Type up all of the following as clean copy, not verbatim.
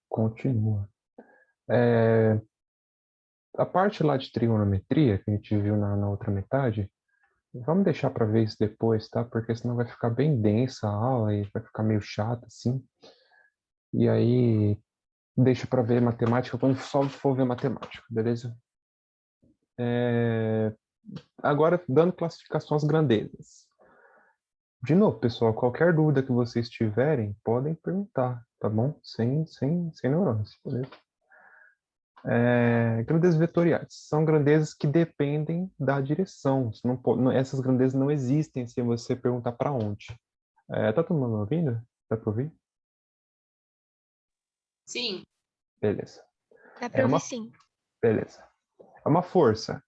Continua. É, a parte lá de trigonometria, que a gente viu na outra metade, vamos deixar para ver isso depois, tá? Porque senão vai ficar bem densa a aula e vai ficar meio chato, assim. E aí, deixa para ver matemática quando só for ver matemática, beleza? É, agora, dando classificação às grandezas. De novo, pessoal, qualquer dúvida que vocês tiverem, podem perguntar, tá bom? Sem neurônios, beleza? Grandezas vetoriais são grandezas que dependem da direção. Essas grandezas não existem se você perguntar para onde. Tá todo mundo ouvindo? Dá para ouvir? Sim. Beleza. Dá É pra ouvir uma, sim. beleza. É uma força.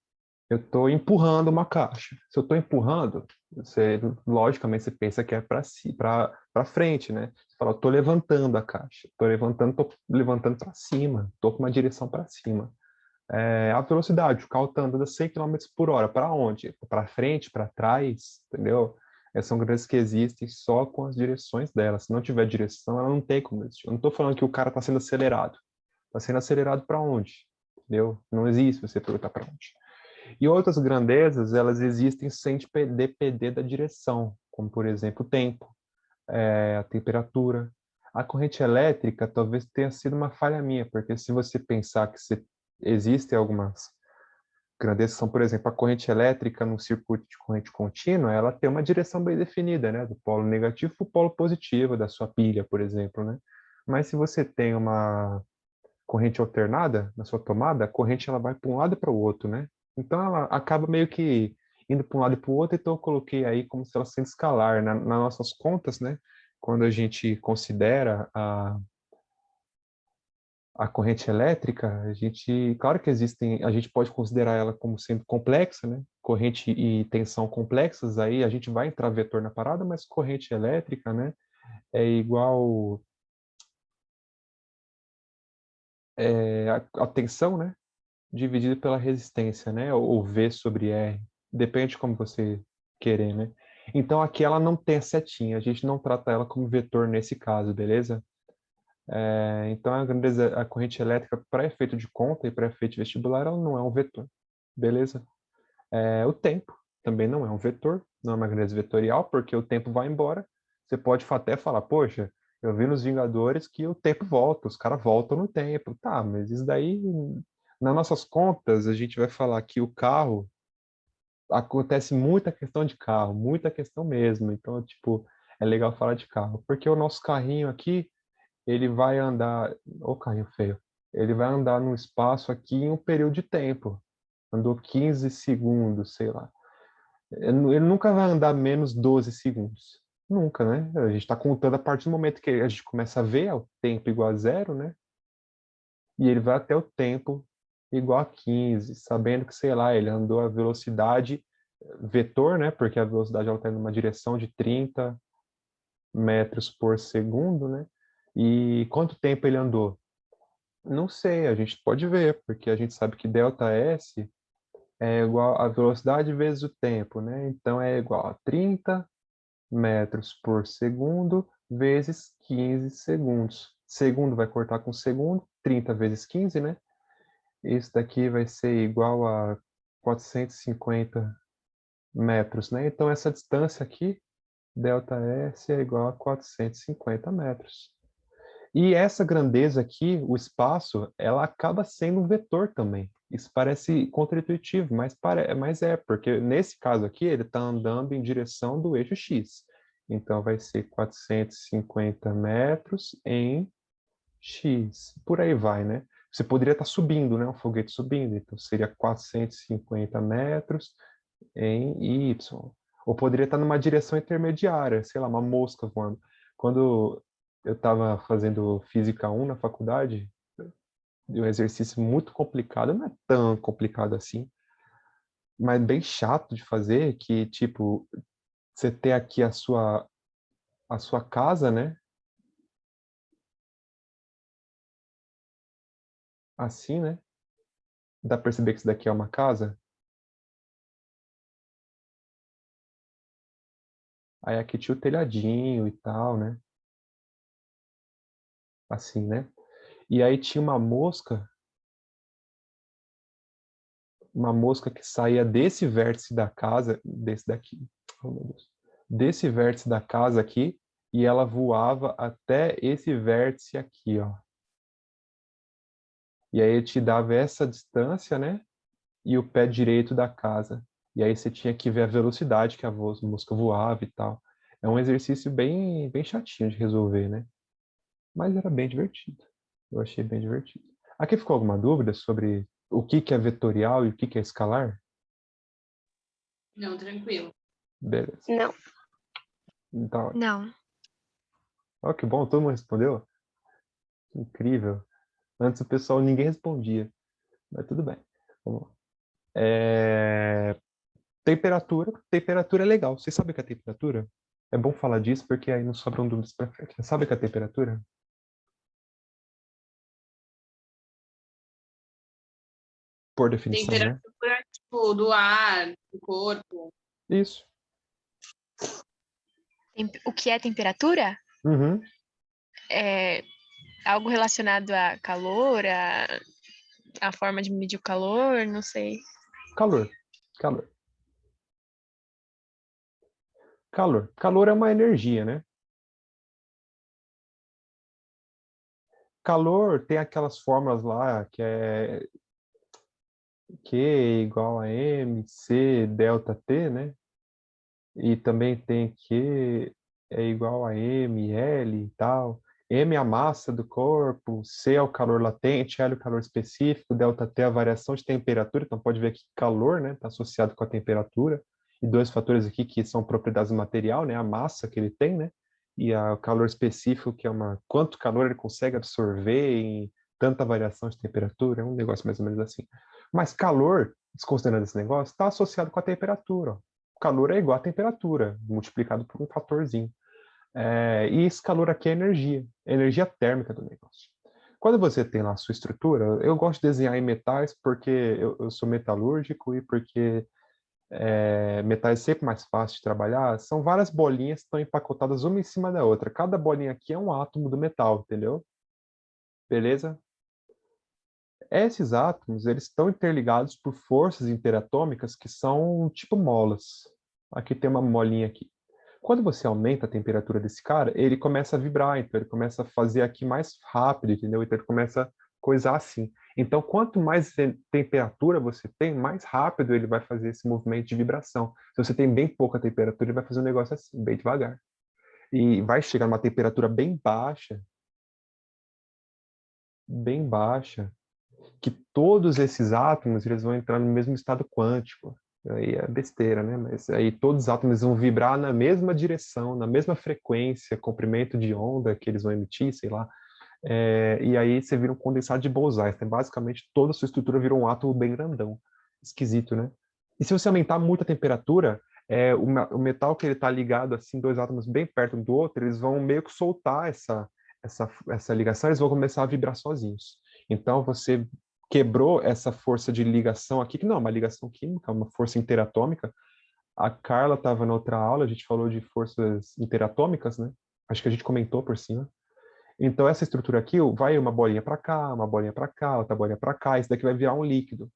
Eu estou empurrando uma caixa. Se eu estou empurrando, logicamente você pensa que é para frente, né? Você fala, estou levantando a caixa. Estou levantando para cima. Estou com uma direção para cima. A velocidade, o carro está andando a 100 km por hora. Para onde? Para frente, para trás, entendeu? Essas são grandezas que existem só com as direções dela. Se não tiver direção, ela não tem como existir. Eu não estou falando que o cara está sendo acelerado. Está sendo acelerado para onde? Entendeu? Não existe você perguntar para onde. E outras grandezas, elas existem sem depender da direção, como, por exemplo, o tempo, a temperatura. A corrente elétrica talvez tenha sido uma falha minha, porque se você pensar que existem algumas grandezas, são, por exemplo, a corrente elétrica no circuito de corrente contínua, ela tem uma direção bem definida, né? Do polo negativo para o polo positivo da sua pilha, por exemplo, né? Mas se você tem uma corrente alternada na sua tomada, a corrente ela vai para um lado e para o outro, né? Então ela acaba meio que indo para um lado e para o outro, então eu coloquei aí como se ela sendo escalar. Nas nossas contas, né? Quando a gente considera a corrente elétrica, claro que a gente pode considerar ela como sendo complexa, né? Corrente e tensão complexas, aí a gente vai entrar vetor na parada, mas corrente elétrica, né? É igual a tensão, né? Dividido pela resistência, né? Ou V sobre R. Depende de como você querer, né? Então aqui ela não tem a setinha, a gente não trata ela como vetor nesse caso, beleza? Então a corrente elétrica para efeito de conta e para efeito vestibular ela não é um vetor, beleza? O tempo também não é um vetor, não é uma grandeza vetorial, porque o tempo vai embora. Você pode até falar, poxa, eu vi nos Vingadores que o tempo volta, os caras voltam no tempo. Tá, mas isso daí, nas nossas contas, a gente vai falar que o carro, acontece muita questão de carro, muita questão mesmo. Então, tipo, é legal falar de carro, porque o nosso carrinho aqui, ele vai andar, ô carrinho feio, ele vai andar num espaço aqui em um período de tempo. Andou 15 segundos, sei lá. Ele nunca vai andar menos 12 segundos. Nunca, né? A gente está contando a partir do momento que a gente começa a ver o tempo igual a zero, né? E ele vai até o tempo igual a 15, sabendo que, sei lá, ele andou a velocidade vetor, né? Porque a velocidade ela está em uma direção de 30 metros por segundo, né? E quanto tempo ele andou? Não sei, a gente pode ver, porque a gente sabe que delta S é igual a velocidade vezes o tempo, né? Então é igual a 30 metros por segundo vezes 15 segundos. Segundo vai cortar com segundo, 30 vezes 15, né? Isso daqui vai ser igual a 450 metros, né? Então essa distância aqui, ΔS, é igual a 450 metros. E essa grandeza aqui, o espaço, ela acaba sendo um vetor também. Isso parece contraintuitivo, mas é, porque nesse caso aqui ele está andando em direção do eixo X. Então vai ser 450 metros em X. Por aí vai, né? Você poderia estar subindo, né? Um foguete subindo. Então seria 450 metros em Y. Ou poderia estar numa direção intermediária, sei lá, uma mosca voando. Quando eu estava fazendo Física 1 na faculdade, de um exercício muito complicado, não é tão complicado assim, mas bem chato de fazer, que, tipo, você ter aqui a sua casa, né? Assim, né? Dá pra perceber que isso daqui é uma casa? Aí aqui tinha o telhadinho e tal, né? Assim, né? E aí tinha uma mosca que saía desse vértice da casa, desse daqui, oh, meu Deus, desse vértice da casa aqui, e ela voava até esse vértice aqui, ó. E aí te dava essa distância, né? E o pé direito da casa. E aí você tinha que ver a velocidade que a mosca voava e tal. É um exercício bem chatinho de resolver, né? Mas era bem divertido. Eu achei bem divertido. Aqui ficou alguma dúvida sobre o que que é vetorial e o que que é escalar? Não, tranquilo. Beleza. Não. Então, Não. ó, que bom, todo mundo respondeu. Incrível. Antes o pessoal, ninguém respondia. Mas tudo bem. Vamos lá. Temperatura. Temperatura é legal. Você sabe o que é temperatura? É bom falar disso porque aí não sobram dúvidas para frente. Você sabe o que é temperatura? Por definição, né? Temperatura, tipo, do ar, do corpo. Isso. O que é temperatura? Uhum. É algo relacionado a calor, a forma de medir o calor, não sei. Calor. Calor. Calor. Calor é uma energia, né? Calor tem aquelas fórmulas lá que é Q igual a mc delta T, né? E também tem Q é igual a ml e tal. M é a massa do corpo, C é o calor latente, L é o calor específico, delta T é a variação de temperatura, então pode ver aqui que calor, né, está associado com a temperatura, e dois fatores aqui que são propriedades do material, né, a massa que ele tem, né, e o calor específico, que é quanto calor ele consegue absorver em tanta variação de temperatura, é um negócio mais ou menos assim. Mas calor, desconsiderando esse negócio, está associado com a temperatura, ó. Calor é igual a temperatura, multiplicado por um fatorzinho. E esse calor aqui é energia térmica do negócio. Quando você tem lá a sua estrutura, eu gosto de desenhar em metais porque eu sou metalúrgico e porque metais é sempre mais fácil de trabalhar. São várias bolinhas que estão empacotadas uma em cima da outra. Cada bolinha aqui é um átomo do metal, entendeu? Beleza? Esses átomos, eles estão interligados por forças interatômicas que são tipo molas. Aqui tem uma molinha aqui. Quando você aumenta a temperatura desse cara, ele começa a vibrar, então ele começa a fazer aqui mais rápido, entendeu? Então ele começa a coisar assim. Então, quanto mais temperatura você tem, mais rápido ele vai fazer esse movimento de vibração. Se você tem bem pouca temperatura, ele vai fazer um negócio assim, bem devagar. E vai chegar numa temperatura bem baixa, que todos esses átomos eles vão entrar no mesmo estado quântico. Aí é besteira, né? Mas aí todos os átomos vão vibrar na mesma direção, na mesma frequência, comprimento de onda que eles vão emitir, sei lá. E aí você vira um condensado de Bose-Einstein. Basicamente, toda a sua estrutura vira um átomo bem grandão. Esquisito, né? E se você aumentar muito a temperatura, o metal que ele está ligado, assim, dois átomos bem perto um do outro, eles vão meio que soltar essa ligação, eles vão começar a vibrar sozinhos. Então, você quebrou essa força de ligação aqui, que não é uma ligação química, é uma força interatômica. A Carla estava na outra aula, a gente falou de forças interatômicas, né? Acho que a gente comentou por cima. Então, essa estrutura aqui vai uma bolinha para cá, uma bolinha para cá, outra bolinha para cá, isso daqui vai virar um líquido.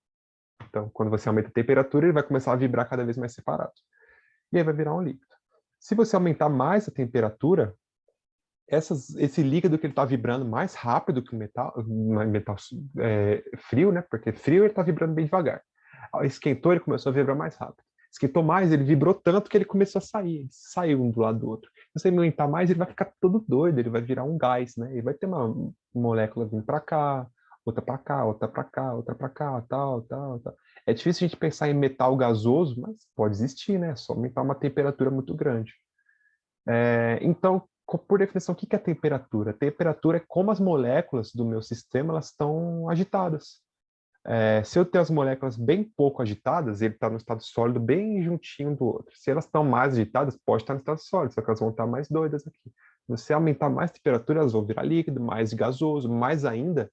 Então, quando você aumenta a temperatura, ele vai começar a vibrar cada vez mais separado. E aí vai virar um líquido. Se você aumentar mais a temperatura, esse líquido que ele está vibrando mais rápido que o metal frio, né? Porque frio ele está vibrando bem devagar. Esquentou, ele começou a vibrar mais rápido. Esquentou mais, ele vibrou tanto que ele começou a sair. Ele saiu um do lado do outro. Se você aumentar mais, ele vai ficar todo doido, ele vai virar um gás, né? Ele vai ter uma molécula vindo para cá, outra para cá, outra para cá, outra para cá, tal, tal, tal. É difícil a gente pensar em metal gasoso, mas pode existir, né? É só aumentar uma temperatura muito grande. Então, por definição, o que é temperatura? Temperatura é como as moléculas do meu sistema elas estão agitadas. Se eu tenho as moléculas bem pouco agitadas, ele está no estado sólido bem juntinho do outro. Se elas estão mais agitadas, pode estar no estado sólido, só que elas vão estar mais doidas aqui. Se você aumentar mais a temperatura, elas vão virar líquido, mais gasoso, mais ainda,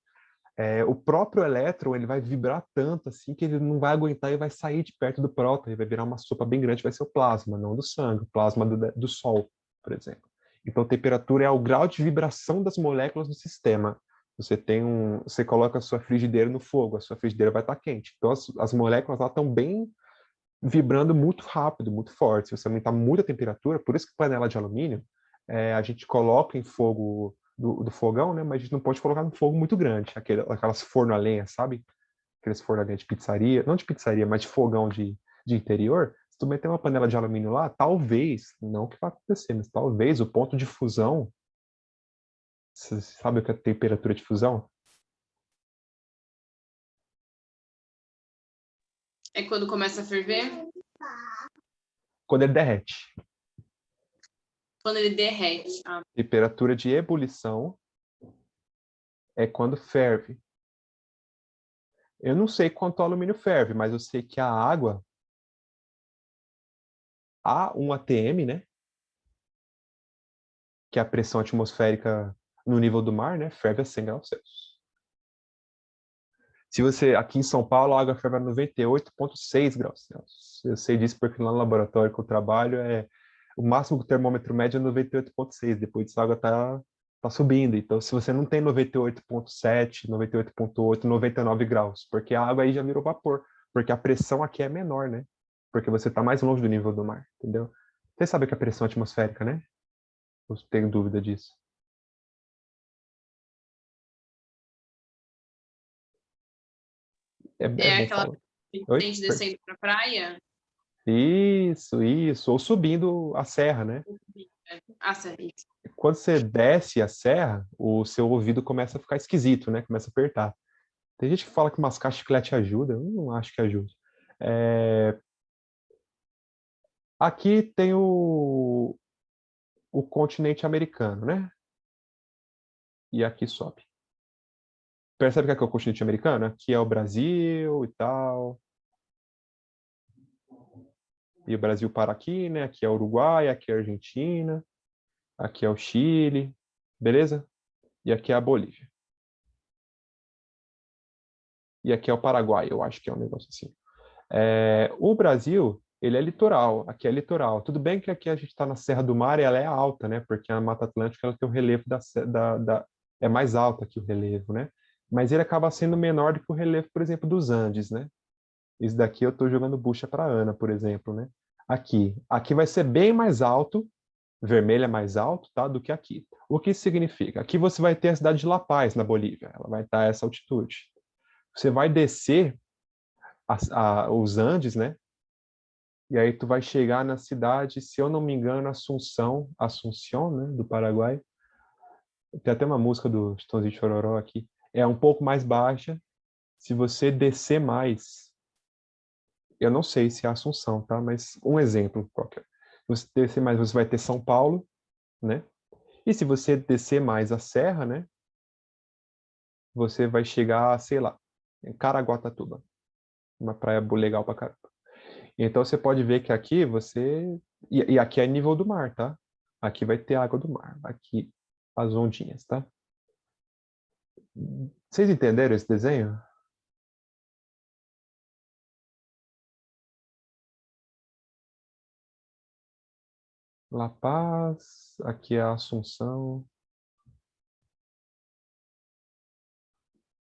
o próprio elétron ele vai vibrar tanto assim que ele não vai aguentar e vai sair de perto do próton, ele vai virar uma sopa bem grande, vai ser o plasma, não do sangue, o plasma do Sol, por exemplo. Então, temperatura é o grau de vibração das moléculas no sistema. Você coloca a sua frigideira no fogo, a sua frigideira vai estar quente. Então, as moléculas lá estão bem vibrando muito rápido, muito forte. Se você aumentar muito a temperatura, por isso que panela de alumínio, a gente coloca em fogo do fogão, né? Mas a gente não pode colocar no fogo muito grande, aquelas forno a lenha, sabe? Aqueles forno a lenha de pizzaria, não de pizzaria, mas de fogão de interior. Se tu meter uma panela de alumínio lá, talvez, não que vai acontecer, mas talvez o ponto de fusão, você sabe o que é a temperatura de fusão? É quando começa a ferver? Quando ele derrete. Quando ele derrete. Ah, Temperatura de ebulição é quando ferve. Eu não sei quanto o alumínio ferve, mas eu sei que a água, a 1 atm, né? Que é a pressão atmosférica no nível do mar, né? Ferve a 100 graus Celsius. Se você, aqui em São Paulo, a água ferve a 98,6 graus Celsius. Eu sei disso porque lá no laboratório que eu trabalho, o máximo que o termômetro mede é 98,6. Depois disso a água tá subindo. Então, se você não tem 98,7, 98,8, 99 graus, porque a água aí já virou vapor, porque a pressão aqui é menor, né? Porque você está mais longe do nível do mar, entendeu? Você sabe o que é pressão atmosférica, né? Eu tenho dúvida disso. É é bom aquela falar. que Oi? tem descendo pra praia? Isso. Ou subindo a serra, né? Ah, sério. Quando você desce a serra, o seu ouvido começa a ficar esquisito, né? Começa a apertar. Tem gente que fala que mascar chiclete ajuda, eu não acho que ajude. É, aqui tem o continente americano, né? E aqui sobe. Percebe que aqui é o continente americano? Aqui é o Brasil e tal. E o Brasil para aqui, né? Aqui é o Uruguai, aqui é a Argentina, aqui é o Chile, beleza? E aqui é a Bolívia. E aqui é o Paraguai, eu acho que é um negócio assim. O Brasil, ele é litoral, aqui é litoral. Tudo bem que aqui a gente está na Serra do Mar e ela é alta, né? Porque a Mata Atlântica ela tem o relevo é mais alta que o relevo, né? Mas ele acaba sendo menor do que o relevo, por exemplo, dos Andes, né? Isso daqui eu estou jogando bucha para Ana, por exemplo, né? Aqui vai ser bem mais alto, vermelho é mais alto, tá? Do que aqui. O que isso significa? Aqui você vai ter a cidade de La Paz, na Bolívia. Ela vai estar a essa altitude. Você vai descer os Andes, né? E aí tu vai chegar na cidade, se eu não me engano, Assunção, né, do Paraguai. Tem até uma música do Chitãozinho Chororó aqui. É um pouco mais baixa. Se você descer mais, eu não sei se é Assunção, tá? Mas um exemplo qualquer. Se você descer mais, você vai ter São Paulo, né? E se você descer mais a serra, né, você vai chegar, sei lá, em Caraguatatuba, uma praia legal pra caramba. Então você pode ver que aqui você. E aqui é nível do mar, tá? Aqui vai ter água do mar. Aqui as ondinhas, tá? Vocês entenderam esse desenho? La Paz, aqui é a Assunção,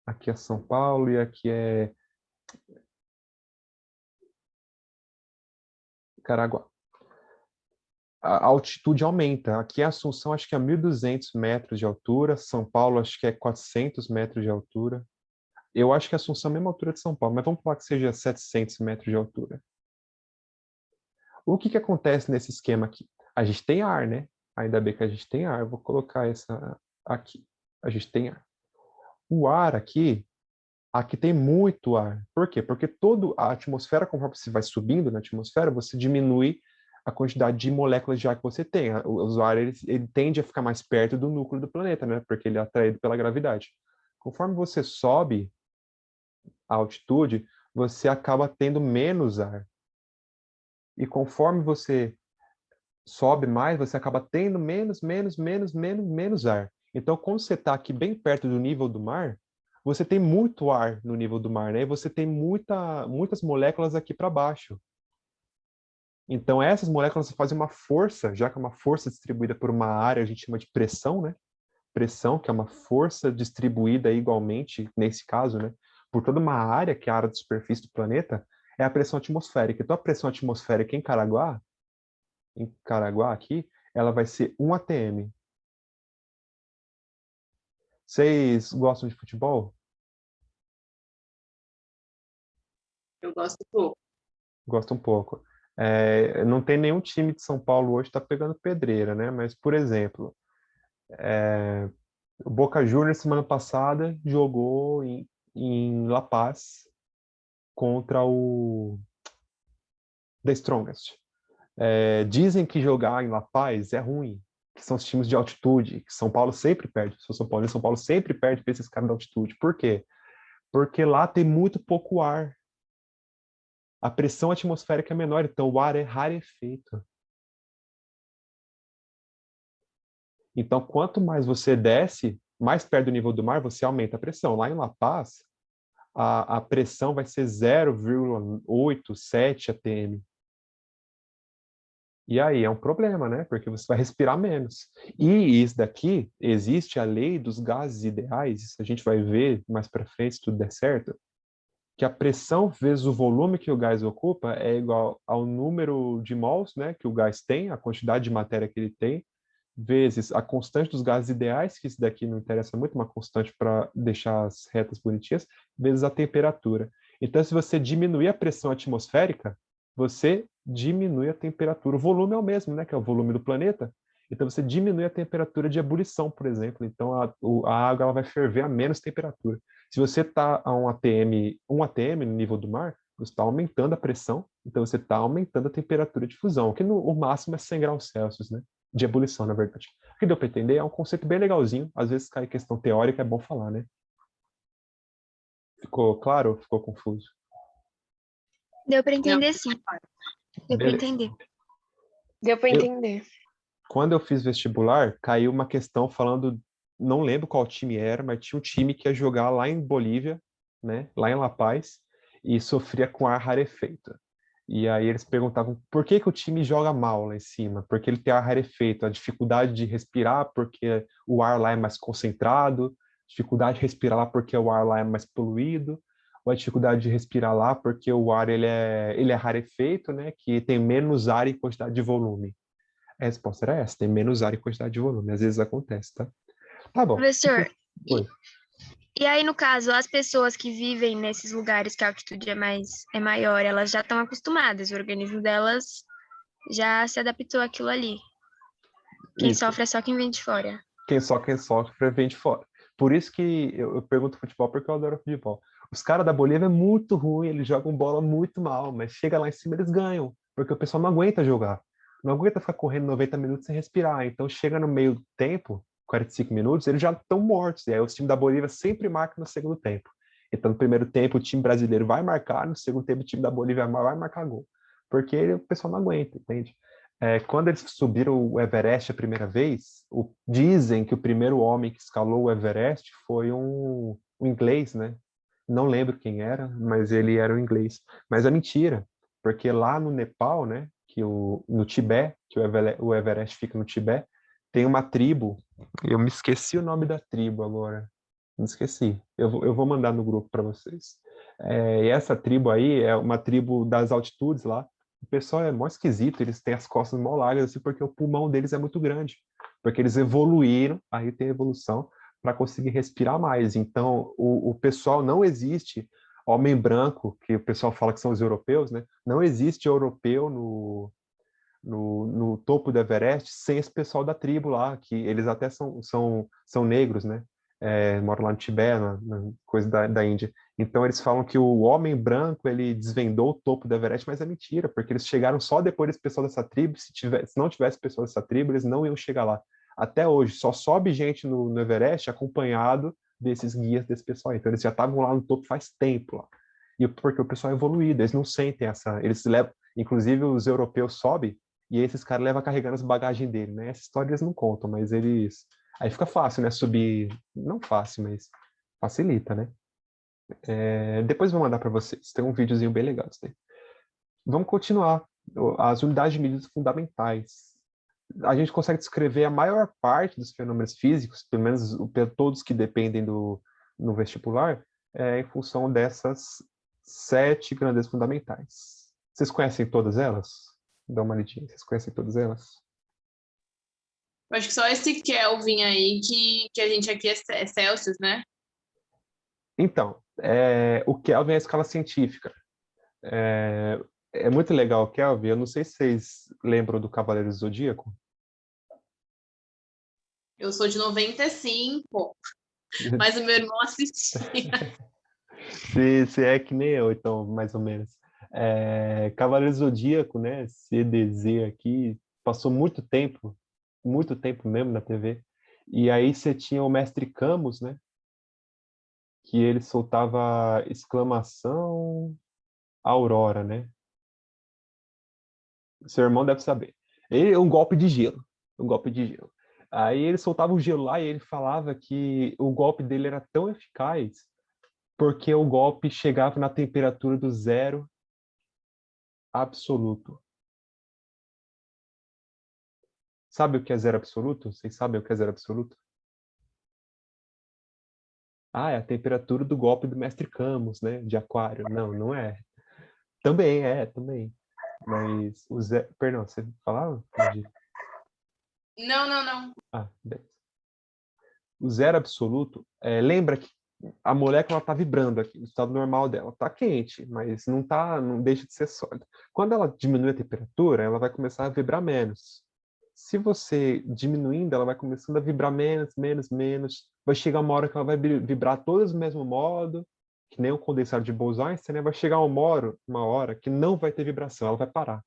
aqui é São Paulo e aqui é Caraguá. A altitude aumenta. Aqui é Assunção, acho que é 1.200 metros de altura. São Paulo, acho que é 400 metros de altura. Eu acho que Assunção é a mesma altura de São Paulo, mas vamos falar que seja 700 metros de altura. O que acontece nesse esquema aqui? A gente tem ar, né? Ainda bem que a gente tem ar. Eu vou colocar essa aqui. A gente tem ar. O ar aqui tem muito ar. Por quê? Porque toda a atmosfera, conforme você vai subindo na atmosfera, você diminui a quantidade de moléculas de ar que você tem. O ar ele tende a ficar mais perto do núcleo do planeta, né? Porque ele é atraído pela gravidade. Conforme você sobe a altitude, você acaba tendo menos ar. E conforme você sobe mais, você acaba tendo menos ar. Então, quando você está aqui bem perto do nível do mar, você tem muito ar no nível do mar, né? E você tem muitas moléculas aqui para baixo. Então, essas moléculas fazem uma força, já que é uma força distribuída por uma área, a gente chama de pressão, né? pressão, que é uma força distribuída igualmente, nesse caso, né, por toda uma área, que é a área de superfície do planeta, é a pressão atmosférica. Então, a pressão atmosférica em Caraguá aqui, ela vai ser 1 atm. Vocês gostam de futebol? Eu gosto pouco. Gosto um pouco. Não tem nenhum time de São Paulo hoje que está pegando pedreira, né? Mas, por exemplo, o Boca Juniors, semana passada, jogou em La Paz contra o The Strongest. Dizem que jogar em La Paz é ruim, que são os times de altitude, que São Paulo sempre perde. Se São Paulo sempre perde para esses caras de altitude. Por quê? Porque lá tem muito pouco ar. A pressão atmosférica é menor, então o ar é rarefeito. Então, quanto mais você desce, mais perto do nível do mar, você aumenta a pressão. Lá em La Paz, a pressão vai ser 0,87 atm. E aí é um problema, né? Porque você vai respirar menos. E isso daqui, existe a lei dos gases ideais, isso a gente vai ver mais para frente, se tudo der certo, que a pressão vezes o volume que o gás ocupa é igual ao número de mols, né, que o gás tem, a quantidade de matéria que ele tem, vezes a constante dos gases ideais, que isso daqui não interessa muito, uma constante para deixar as retas bonitinhas, vezes a temperatura. Então, se você diminuir a pressão atmosférica, você diminui a temperatura. O volume é o mesmo, né, que é o volume do planeta. Então, você diminui a temperatura de ebulição, por exemplo. Então, a água ela vai ferver a menos temperatura. Se você está a 1 atm no nível do mar, você está aumentando a pressão, então você está aumentando a temperatura de fusão, que o máximo é 100 graus Celsius, né? De ebulição, na verdade. O que deu para entender é um conceito bem legalzinho. Às vezes cai questão teórica, é bom falar, né? Ficou claro ou ficou confuso? Deu para Não, entender, sim. Deu para Beleza. entender. Deu para Eu, entender. quando eu fiz vestibular, caiu uma questão falando, não lembro qual time era, mas tinha um time que ia jogar lá em Bolívia, né? Lá em La Paz, e sofria com ar rarefeito. E aí eles perguntavam por que o time joga mal lá em cima? Porque ele tem ar rarefeito, a dificuldade de respirar porque o ar lá é mais concentrado, dificuldade de respirar lá porque o ar lá é mais poluído, ou a dificuldade de respirar lá porque o ar ele é rarefeito, né? Que tem menos ar em quantidade de volume. A resposta era essa, tem menos ar em quantidade de volume. Às vezes acontece, tá? Tá bom. Professor, Oi. e aí, no caso, as pessoas que vivem nesses lugares que a altitude é maior, elas já estão acostumadas, o organismo delas já se adaptou àquilo ali. Quem Isso. sofre é só quem vem de fora. Quem sofre vem de fora. Por isso que eu pergunto futebol, porque eu adoro futebol. Os caras da Bolívia é muito ruim, eles jogam bola muito mal, mas chega lá em cima eles ganham, porque o pessoal não aguenta jogar. Não aguenta ficar correndo 90 minutos sem respirar. Então chega no meio do tempo, 45 minutos, eles já estão mortos. E aí o time da Bolívia sempre marca no segundo tempo. Então no primeiro tempo o time brasileiro vai marcar, no segundo tempo o time da Bolívia vai marcar gol. Porque o pessoal não aguenta, entende? Quando eles subiram o Everest a primeira vez, dizem que o primeiro homem que escalou o Everest foi um inglês, né? Não lembro quem era, mas ele era um inglês. Mas é mentira, porque lá no Nepal, né, no Tibete, que o Everest fica no Tibete, tem uma tribo, eu me esqueci o nome da tribo agora, me esqueci, eu vou mandar no grupo para vocês. E essa tribo aí é uma tribo das altitudes lá. O pessoal é mó esquisito, eles têm as costas mó largas, assim, porque o pulmão deles é muito grande. Porque eles evoluíram, aí tem evolução, para conseguir respirar mais. Então, o pessoal não existe, homem branco, que o pessoal fala que são os europeus, né? Não existe europeu no topo do Everest sem esse pessoal da tribo lá, que eles até são negros, né? Moram lá no Tibete, na coisa da Índia. Então eles falam que o homem branco ele desvendou o topo do Everest, mas é mentira, porque eles chegaram só depois desse pessoal dessa tribo. Se não tivesse pessoal dessa tribo, eles não iam chegar lá. Até hoje, só sobe gente no Everest acompanhado desses guias desse pessoal. Então eles já estavam lá no topo faz tempo lá. E porque o pessoal é evoluído, eles não sentem eles levam, inclusive os europeus sobem e esses caras levam carregando as bagagens dele, né? Essa história eles não contam, mas eles aí fica fácil, né? Subir, não fácil, mas facilita, né? Depois vou mandar para vocês. Tem um videozinho bem legal. Vamos continuar. As unidades de medidas fundamentais. a gente consegue descrever a maior parte dos fenômenos físicos, pelo menos todos que dependem no vestibular, em função dessas 7 grandezas fundamentais. Vocês conhecem todas elas? Dá uma lidinha. Vocês conhecem todas elas? Eu acho que só esse Kelvin aí que a gente aqui é Celsius, né? Então, o Kelvin é a escala científica. É muito legal o Kelvin. Eu não sei se vocês lembram do Cavaleiro do Zodíaco. Eu sou de 95, mas o meu irmão assistia. Se é que nem eu, então, mais ou menos. Cavaleiro do Zodíaco, né? CDZ aqui, passou muito tempo mesmo na TV. E aí você tinha o Mestre Camus, né? Que ele soltava exclamação Aurora, né? Seu irmão deve saber. Ele, um golpe de gelo. Um golpe de gelo. Aí ele soltava o gelo lá e ele falava que o golpe dele era tão eficaz porque o golpe chegava na temperatura do zero absoluto. Sabe o que é zero absoluto? Vocês sabem o que é zero absoluto? Ah, é a temperatura do golpe do Mestre Camus, né? De Aquário. Não, não é. Também é, também. Mas o zero... Perdão, você falava? Entendi. Não. Ah, beleza. O zero absoluto, lembra que a molécula está vibrando aqui, no estado normal dela. Está quente, mas não deixa de ser sólida. Quando ela diminui a temperatura, ela vai começar a vibrar menos. Se você diminuindo, ela vai começando a vibrar menos, menos, menos. Vai chegar uma hora que ela vai vibrar todas do mesmo modo, que nem o condensado de Bose-Einstein, né? Vai chegar uma hora que não vai ter vibração, ela vai parar.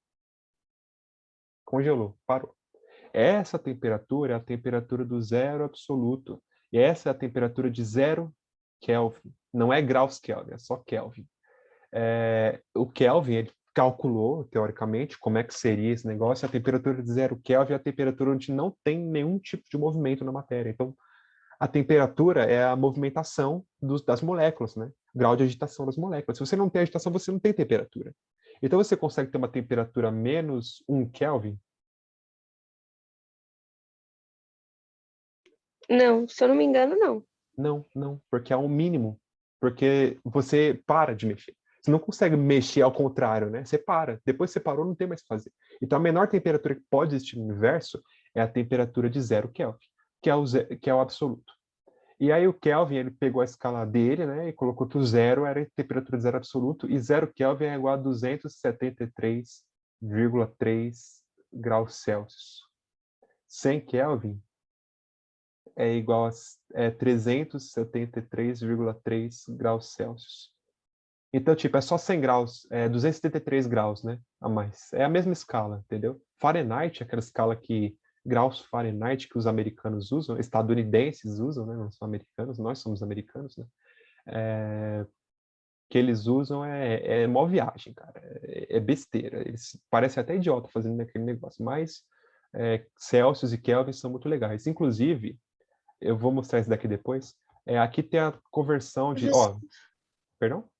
Congelou, parou. Essa temperatura é a temperatura do zero absoluto. E essa é a temperatura de 0 Kelvin. Não é graus Kelvin, é só Kelvin. O Kelvin, ele calculou, teoricamente, como é que seria esse negócio. A temperatura de 0 Kelvin é a temperatura onde não tem nenhum tipo de movimento na matéria. Então, a temperatura é a movimentação das moléculas, né? Grau de agitação das moléculas. Se você não tem agitação, você não tem temperatura. Então, você consegue ter uma temperatura menos 1 Kelvin. Não, se eu não me engano, não. Não, porque é um mínimo. Porque você para de mexer. Você não consegue mexer ao contrário, né? Você para. Depois que você parou, não tem mais o que fazer. Então, a menor temperatura que pode existir no universo é a temperatura de 0 Kelvin, que é o absoluto. E aí o Kelvin, ele pegou a escala dele, né? E colocou que o zero era a temperatura de zero absoluto, e 0 Kelvin é igual a 273,3 graus Celsius. 100 Kelvin é igual a 373,3 graus Celsius. Então, tipo, é só 100 graus, 273 graus, né, a mais. É a mesma escala, entendeu? Fahrenheit, aquela escala graus Fahrenheit que os americanos usam, estadunidenses usam, né, não são americanos, nós somos americanos, né, que eles usam é mó viagem, cara, é besteira. Eles parecem até idiota fazendo aquele negócio, mas Celsius e Kelvin são muito legais. Inclusive, eu vou mostrar isso daqui depois. Aqui tem a conversão de... Perdão?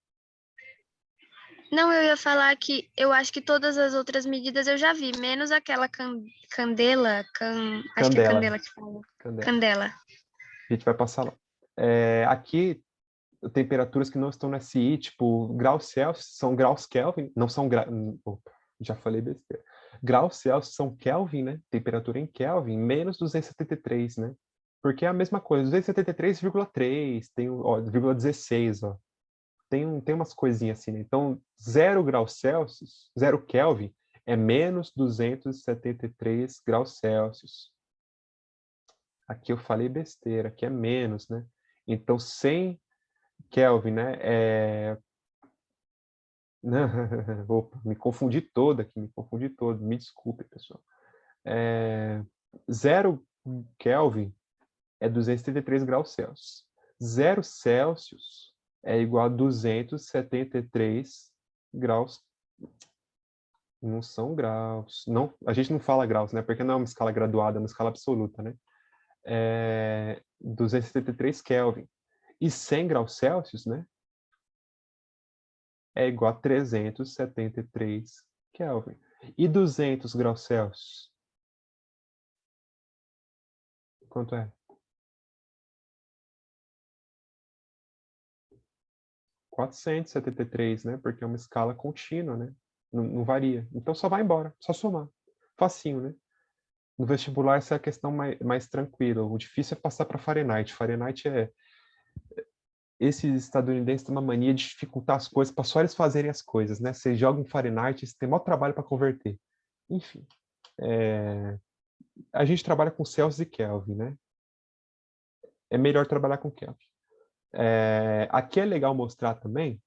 Não, eu ia falar que eu acho que todas as outras medidas eu já vi, menos aquela candela, acho que é Candela. candela que fala. Candela. Candela. A gente vai passar lá. Aqui, temperaturas que não estão no SI, tipo, graus Celsius são graus Kelvin, não são Opa, já falei besteira. Graus Celsius são Kelvin, né? Temperatura em Kelvin, menos 273, né? Porque é a mesma coisa, 273,3, tem, ó, 0,16, ó. Tem umas coisinhas assim, né? Então, 0 graus Celsius, 0 Kelvin, é menos 273 graus Celsius. Aqui eu falei besteira, aqui é menos, né? Então, 100 Kelvin, né? Opa, me confundi todo aqui, me desculpe, pessoal. 0 Kelvin é 273 graus Celsius. 0 Celsius é igual a 273 graus. Não são graus. Não, a gente não fala graus, né? Porque não é uma escala graduada, é uma escala absoluta, né? 273 Kelvin. E 100 graus Celsius, né? É igual a 373 Kelvin. E 200 graus Celsius? Quanto é? 473, né? Porque é uma escala contínua, né? Não varia. Então só vai embora, só somar. Facinho, né? No vestibular essa é a questão mais tranquila. O difícil é passar para Fahrenheit. Fahrenheit é... Esses estadunidenses têm uma mania de dificultar as coisas para só eles fazerem as coisas, né? Você joga em Fahrenheit, você tem maior trabalho para converter. Enfim. A gente trabalha com Celsius e Kelvin, né? É melhor trabalhar com Kelvin. Aqui é legal mostrar também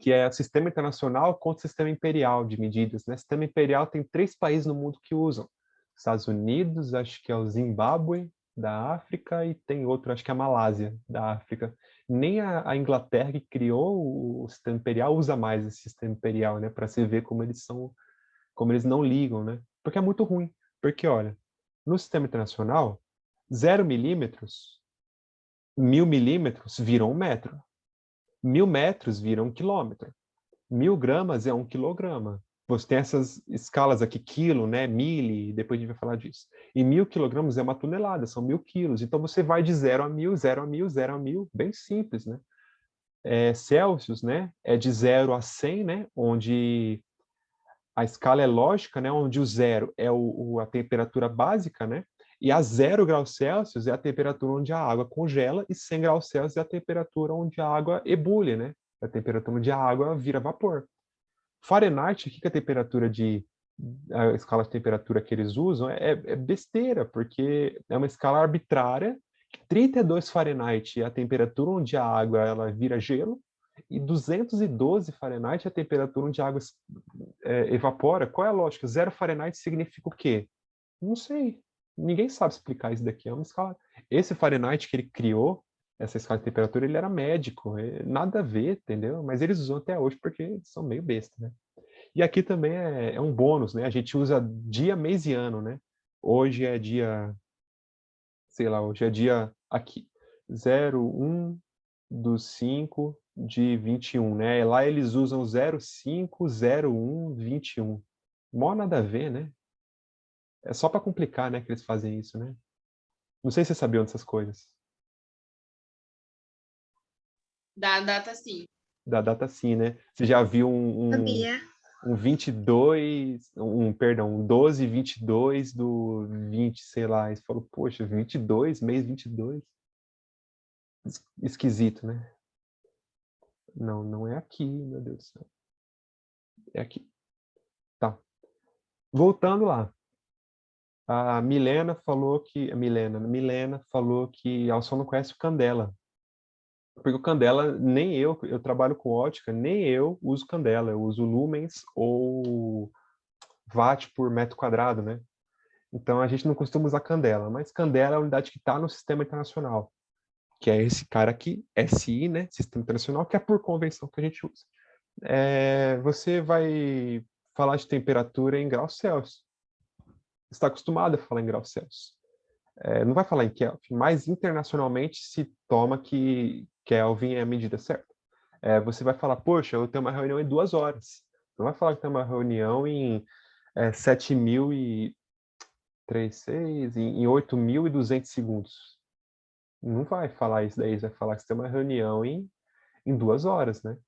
que é o sistema internacional contra o sistema imperial de medidas, né? O sistema imperial tem 3 países no mundo que usam. Estados Unidos, acho que é o Zimbábue, da África, e tem outro, acho que é a Malásia, da África. Nem a Inglaterra, que criou o sistema imperial, usa mais esse sistema imperial, né? Para você ver como eles não ligam, né? Porque é muito ruim. Porque, olha, no sistema internacional, 0 milímetros, 1000 milímetros viram 1 metro. 1000 metros viram 1 quilômetro. 1000 gramas é 1 quilograma. Você tem essas escalas aqui, quilo, né, mili, depois a gente vai falar disso. E 1000 quilogramas é uma tonelada, são 1000 quilos. Então você vai de 0 a 1000, 0 a 1000, 0 a 1000, bem simples, né? Celsius, né, é de 0 a 100, né, onde a escala é lógica, né, onde o 0 é a temperatura básica, né, e a 0 graus Celsius é a temperatura onde a água congela, e 100 graus Celsius é a temperatura onde a água ebule, né, a temperatura onde a água vira vapor. Fahrenheit, o que é a temperatura a escala de temperatura que eles usam é besteira, porque é uma escala arbitrária. 32 Fahrenheit é a temperatura onde a água ela vira gelo, e 212 Fahrenheit é a temperatura onde a água evapora. Qual é a lógica? 0 Fahrenheit significa o quê? Não sei. Ninguém sabe explicar isso daqui. É uma escala. Esse Fahrenheit que ele criou, essa escala de temperatura, ele era médico. Nada a ver, entendeu? Mas eles usam até hoje porque eles são meio besta, né? E aqui também é um bônus, né? A gente usa dia, mês e ano, né? Hoje é dia, sei lá, hoje é dia aqui, 01 do 5 de 21, né? Lá eles usam 05, 01, 21. Mó nada a ver, né? É só para complicar, né, que eles fazem isso, né? Não sei se você sabiam dessas coisas. Da data, sim. Da data sim, né? Você já viu Sabia. um 22, perdão, um 12, 22 do 20, sei lá. E você falou, poxa, 22, mês 22. Esquisito, né? Não, não é aqui, meu Deus do céu. É aqui. Tá. Voltando lá. A Milena falou que... Milena falou que ela só não conhece o Candela. Porque o Candela, nem eu trabalho com ótica, nem eu uso Candela. Eu uso lumens ou watt por metro quadrado, né? Então a gente não costuma usar Candela, mas Candela é a unidade que está no sistema internacional, que é esse cara aqui, SI, né? Sistema Internacional, que é por convenção que a gente usa. Você vai falar de temperatura em graus Celsius. Você está acostumado a falar em graus Celsius. Não vai falar em Kelvin, mas internacionalmente se toma que Kelvin é a medida certa. Você vai falar, poxa, eu tenho uma reunião em 2 horas. Não vai falar que tem uma reunião em 7.036, em 8.200 segundos. Não vai falar isso daí, vai falar que você tem uma reunião em 2 horas, né?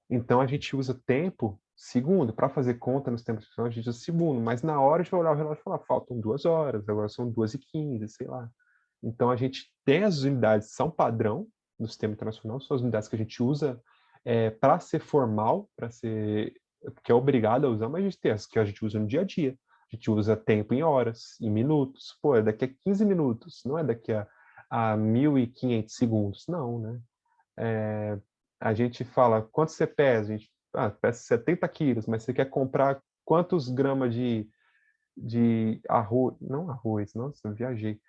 Então a gente usa tempo, segundo, para fazer conta nos tempos a gente usa segundo, mas na hora a gente vai olhar o relógio e falar, faltam 2 horas, agora são 2h15, sei lá. Então a gente tem as unidades, são padrão no sistema internacional, são as unidades que a gente usa para ser formal, que é obrigado a usar, mas a gente tem as que a gente usa no dia a dia. A gente usa tempo em horas, em minutos. Pô, é daqui a 15 minutos, não é daqui a 1.500 segundos, não, né? A gente fala, quanto você pesa? A gente pesa 70 quilos, mas você quer comprar quantos gramas de arroz? Não arroz, nossa, eu viajei.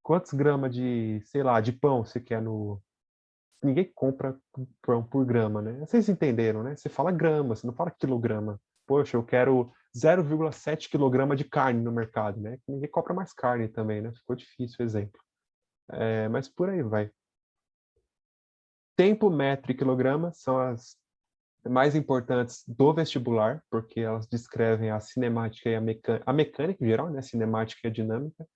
Quantos gramas de, sei lá, de pão você quer no... Ninguém compra pão por grama, né? Vocês entenderam, né? Você fala grama, você não fala quilograma. Poxa, eu quero 0,7 quilograma de carne no mercado, né? Ninguém compra mais carne também, né? Ficou difícil o exemplo. Mas por aí vai. Tempo, metro e quilograma são as mais importantes do vestibular, porque elas descrevem a cinemática e a mecânica em geral, né? Cinemática e a dinâmica.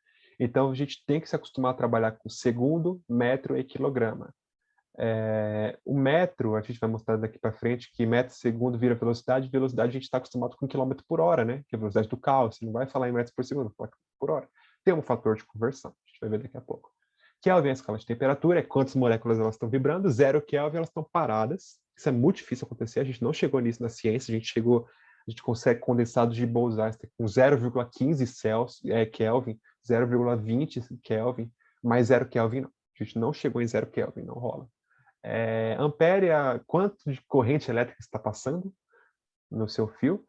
Então, a gente tem que se acostumar a trabalhar com segundo, metro e quilograma. O metro, a gente vai mostrar daqui para frente, que metro segundo vira velocidade, velocidade a gente está acostumado com quilômetro por hora, né? Que é a velocidade do carro, você não vai falar em metros por segundo, fala por hora. Tem um fator de conversão, a gente vai ver daqui a pouco. Kelvin é a escala de temperatura, é quantas moléculas elas estão vibrando, 0 Kelvin elas estão paradas. Isso é muito difícil acontecer, a gente não chegou nisso na ciência, a gente consegue condensados de Bose-Einstein com 0,15 Kelvin, 0,20 Kelvin, mais 0 Kelvin não. A gente não chegou em 0 Kelvin, não rola. Ampere é quanto de corrente elétrica está passando no seu fio.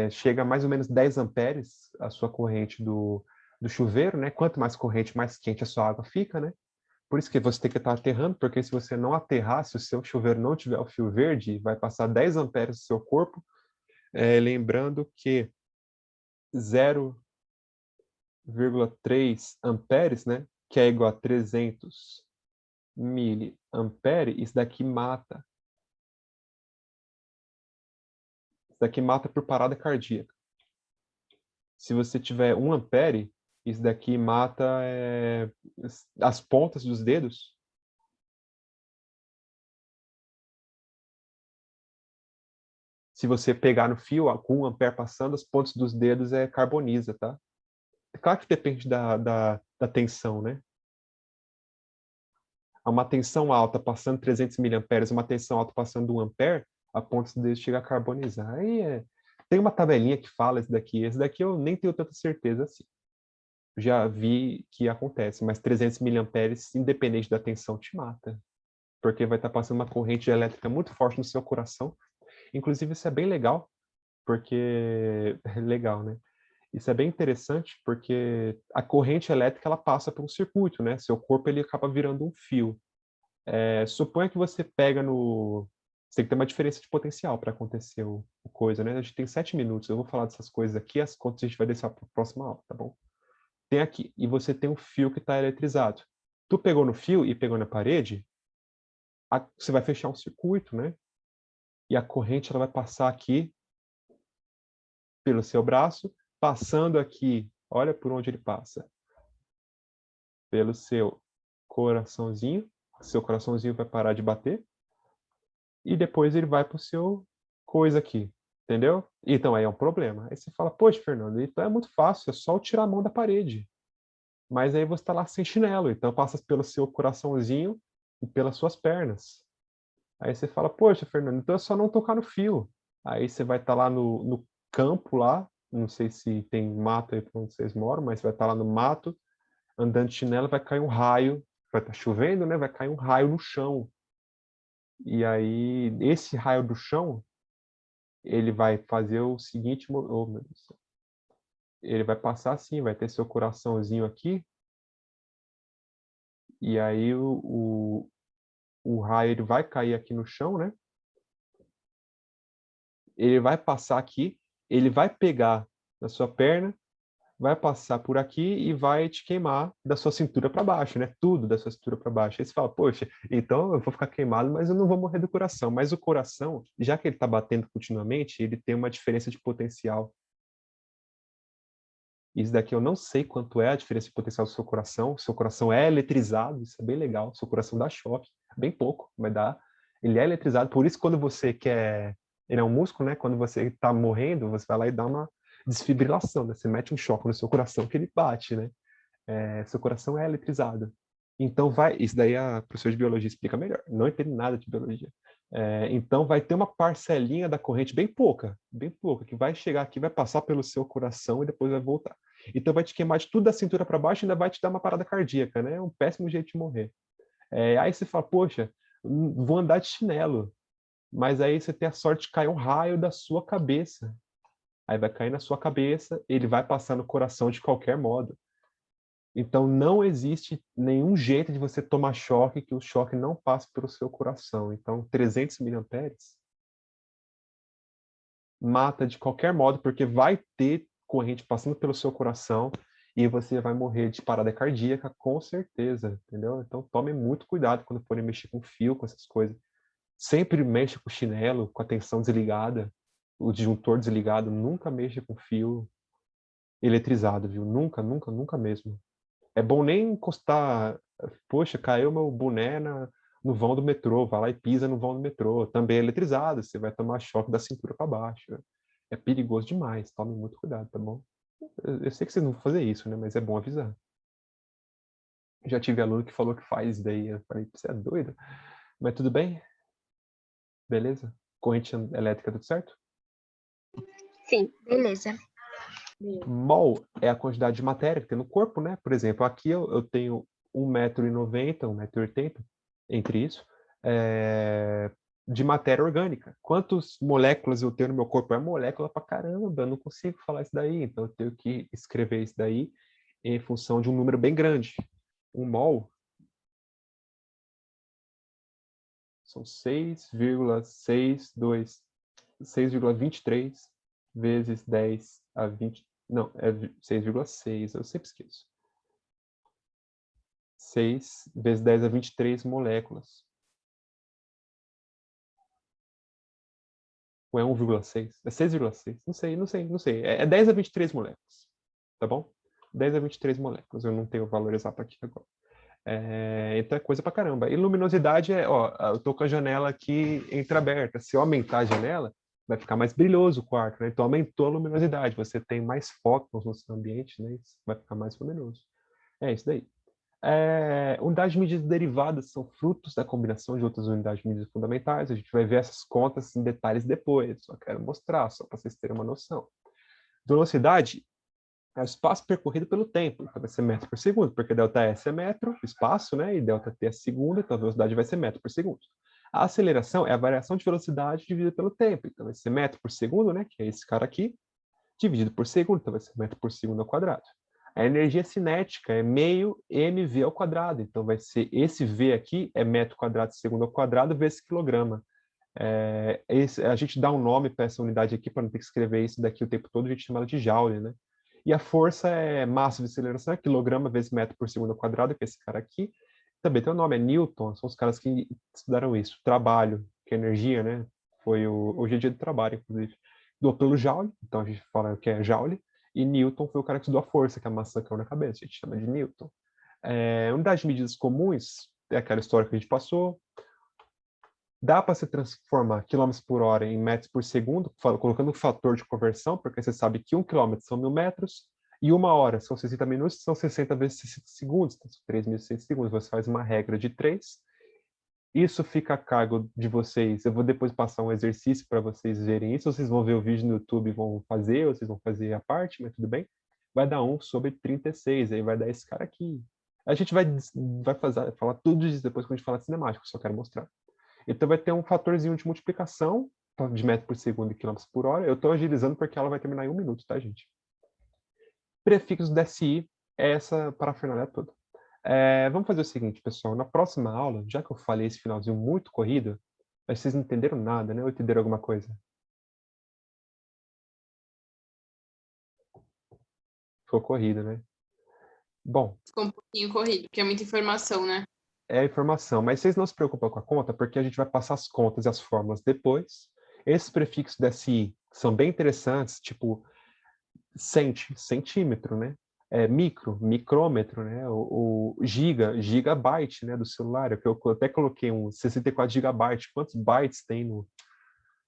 Chega a mais ou menos 10 amperes a sua corrente do chuveiro, né? Quanto mais corrente, mais quente a sua água fica, né? Por isso que você tem que estar aterrando, porque se você não aterrar, se o seu chuveiro não tiver o fio verde, vai passar 10 amperes do seu corpo. Lembrando que 0,3 amperes, né? Que é igual a 300 miliampere, isso daqui mata. Isso daqui mata por parada cardíaca. Se você tiver 1 ampere, isso daqui mata as pontas dos dedos. Se você pegar no fio, com 1 ampere passando, as pontas dos dedos carboniza, tá? É claro que depende da tensão, né? Uma tensão alta passando 300 miliamperes, uma tensão alta passando 1 ampere, a ponta dos dedos chega a carbonizar. Aí tem uma tabelinha que fala esse daqui. Esse daqui eu nem tenho tanta certeza assim. Já vi que acontece, mas 300 miliamperes, independente da tensão, te mata. Porque vai estar passando uma corrente elétrica muito forte no seu coração. Inclusive, isso é bem legal, porque... legal, né? Isso é bem interessante, porque a corrente elétrica, ela passa por um circuito, né? Seu corpo, ele acaba virando um fio. Suponha que você pega no... Você tem que ter uma diferença de potencial para acontecer o coisa, né? A gente tem 7 minutos, eu vou falar dessas coisas aqui, as contas a gente vai deixar para a próxima aula, tá bom? Tem aqui, e você tem um fio que está eletrizado. Tu pegou no fio e pegou na parede, você vai fechar um circuito, né? E a corrente ela vai passar aqui pelo seu braço, passando aqui, olha por onde ele passa. Pelo seu coraçãozinho, seu coraçãozinho vai parar de bater, e depois ele vai para o seu coisa aqui, entendeu? Então aí é um problema. Aí você fala, poxa, Fernando, então é muito fácil, é só eu tirar a mão da parede. Mas aí você está lá sem chinelo, então passa pelo seu coraçãozinho e pelas suas pernas. Aí você fala, poxa, Fernando, então é só não tocar no fio. Aí você vai estar lá no campo lá, não sei se tem mato aí para onde vocês moram, mas vai estar lá no mato, andando de chinelo, vai cair um raio, vai estar chovendo, né? Vai cair um raio no chão. E aí, esse raio do chão, ele vai fazer o seguinte... Oh, meu Deus. Ele vai passar assim, vai ter seu coraçãozinho aqui, e aí o raio ele vai cair aqui no chão, né? Ele vai passar aqui, ele vai pegar na sua perna, vai passar por aqui e vai te queimar da sua cintura para baixo, né? Tudo da sua cintura para baixo. Aí você fala, poxa, então eu vou ficar queimado, mas eu não vou morrer do coração. Mas o coração, já que ele está batendo continuamente, ele tem uma diferença de potencial. Isso daqui eu não sei quanto é a diferença de potencial do seu coração. Seu coração é eletrizado, isso é bem legal. Seu coração dá choque, bem pouco, mas dá. Ele é eletrizado, por isso quando você quer... Ele é um músculo, né? Quando você está morrendo, você vai lá e dá uma desfibrilação, né? Você mete um choque no seu coração que ele bate, né? Seu coração é eletrizado. Então vai... Isso daí a professora de biologia explica melhor. Não entendo nada de biologia. Então vai ter uma parcelinha da corrente bem pouca, que vai chegar aqui, vai passar pelo seu coração e depois vai voltar. Então vai te queimar de tudo da cintura para baixo e ainda vai te dar uma parada cardíaca, né? É um péssimo jeito de morrer. Aí você fala, poxa, vou andar de chinelo. Mas aí você tem a sorte de cair um raio da sua cabeça. Aí vai cair na sua cabeça, ele vai passar no coração de qualquer modo. Então não existe nenhum jeito de você tomar choque que o choque não passe pelo seu coração. Então 300 miliamperes mata de qualquer modo, porque vai ter corrente passando pelo seu coração e você vai morrer de parada cardíaca, com certeza, entendeu? Então tome muito cuidado quando forem mexer com fio, com essas coisas. Sempre mexa com o chinelo, com a tensão desligada, o disjuntor desligado, nunca mexa com fio eletrizado, viu? Nunca, nunca, nunca mesmo. É bom nem encostar. Poxa, caiu meu boné no vão do metrô, vai lá e pisa no vão do metrô. Também é eletrizado, você vai tomar choque da cintura para baixo. É perigoso demais, tome muito cuidado, tá bom? Eu sei que vocês não vão fazer isso, né? Mas é bom avisar. Já tive aluno que falou que faz, daí eu falei, você é doido? Mas tudo bem? Beleza? Corrente elétrica, tudo certo? Sim. Beleza. Mol é a quantidade de matéria que tem no corpo, né? Por exemplo, aqui eu tenho 1,90 m, 1,80 m, entre isso, de matéria orgânica. Quantas moléculas eu tenho no meu corpo? É molécula pra caramba, eu não consigo falar isso daí, então eu tenho que escrever isso daí em função de um número bem grande. Um mol são 6,23 vezes 10 a 20. Não, é 6,6, eu sempre esqueço. 6 vezes 10 a 23 moléculas. Ou é 1,6? É 6,6? Não sei. É 10 a 23 moléculas. Tá bom? 10 a 23 moléculas. Eu não tenho o valor exato aqui agora. Então é coisa pra caramba. E luminosidade eu tô com a janela aqui entreaberta. Se eu aumentar a janela, vai ficar mais brilhoso o quarto, né? Então aumentou a luminosidade. Você tem mais fótons no seu ambiente, né? Isso vai ficar mais luminoso. É isso daí. Unidades de medida derivadas são frutos da combinação de outras unidades de medida fundamentais. A gente vai ver essas contas em detalhes depois. Só quero mostrar, só para vocês terem uma noção. Velocidade é o espaço percorrido pelo tempo. Então vai ser metro por segundo, porque ΔS é metro, espaço, né? E ΔT é segundo, então a velocidade vai ser metro por segundo. A aceleração é a variação de velocidade dividida pelo tempo. Então vai ser metro por segundo, né? Que é esse cara aqui, dividido por segundo, então vai ser metro por segundo ao quadrado. A energia cinética é meio mv ao quadrado, então vai ser esse v aqui é metro quadrado segundo ao quadrado vezes quilograma. A gente dá um nome para essa unidade aqui, para não ter que escrever isso daqui o tempo todo, a gente chama ela de joule, né? E a força é massa de aceleração, é quilograma vezes metro por segundo ao quadrado, que é esse cara aqui. Também tem o nome, é Newton, são os caras que estudaram isso. Trabalho, que é energia, né? Foi hoje é dia do trabalho, inclusive. Do pelo joule, então a gente fala que é joule. E Newton foi o cara que estudou a força, que a massa caiu na cabeça, a gente chama de Newton. Unidades de medidas comuns, é aquela história que a gente passou. Dá para se transformar quilômetros por hora em metros por segundo, colocando um fator de conversão, porque você sabe que 1 quilômetro são 1.000 metros, e 1 hora são 60 minutos, são 60 vezes 60 segundos, então são 3.600 segundos. Você faz uma regra de 3. Isso fica a cargo de vocês. Eu vou depois passar um exercício para vocês verem isso. Vocês vão ver o vídeo no YouTube e vão fazer, ou vocês vão fazer a parte, mas tudo bem. Vai dar 1/36, aí vai dar esse cara aqui. A gente vai falar tudo isso depois quando a gente falar de cinemático, só quero mostrar. Então vai ter um fatorzinho de multiplicação de metro por segundo e quilômetros por hora. Eu estou agilizando porque ela vai terminar em 1 minuto, tá, gente? Prefixo DSI é essa parafernália toda. Vamos fazer o seguinte, pessoal. Na próxima aula, já que eu falei esse finalzinho muito corrido, vocês não entenderam nada, né? Ou entenderam alguma coisa? Ficou corrido, né? Bom, Ficou um pouquinho corrido, porque é muita informação, né? é a informação, mas vocês não se preocupam com a conta, porque a gente vai passar as contas e as fórmulas depois. Esses prefixos DSI são bem interessantes, tipo centímetro, né? Micrômetro, né? O gigabyte, né? Do celular, que eu até coloquei 64 gigabytes. Quantos bytes tem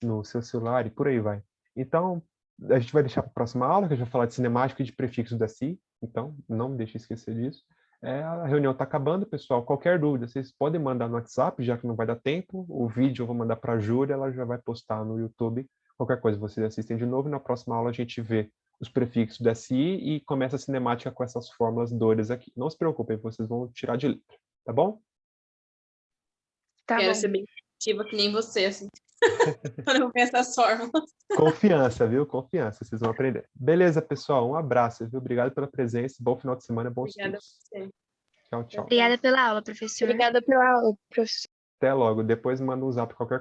no seu celular e por aí vai. Então, a gente vai deixar para a próxima aula, que a gente vai falar de cinemática e de prefixos da CI. Então, não me deixe esquecer disso. A reunião está acabando, pessoal. Qualquer dúvida, vocês podem mandar no WhatsApp, já que não vai dar tempo. O vídeo eu vou mandar para a Júlia, ela já vai postar no YouTube. Qualquer coisa, vocês assistem de novo. E na próxima aula a gente vê os prefixos da CI e começa a cinemática com essas fórmulas doidas aqui. Não se preocupem, vocês vão tirar de letra, tá bom? Tá Quero bom. ser bem criativa que nem você, assim. Quando eu ver essas fórmulas. Confiança, viu? Confiança, vocês vão aprender. Beleza, pessoal? Um abraço, viu? Obrigado pela presença. Bom final de semana, bons Obrigada a estudos. você. Tchau, tchau. Obrigada pela aula, professor. Obrigada pela aula, professor. Até logo. Depois manda um zap qualquer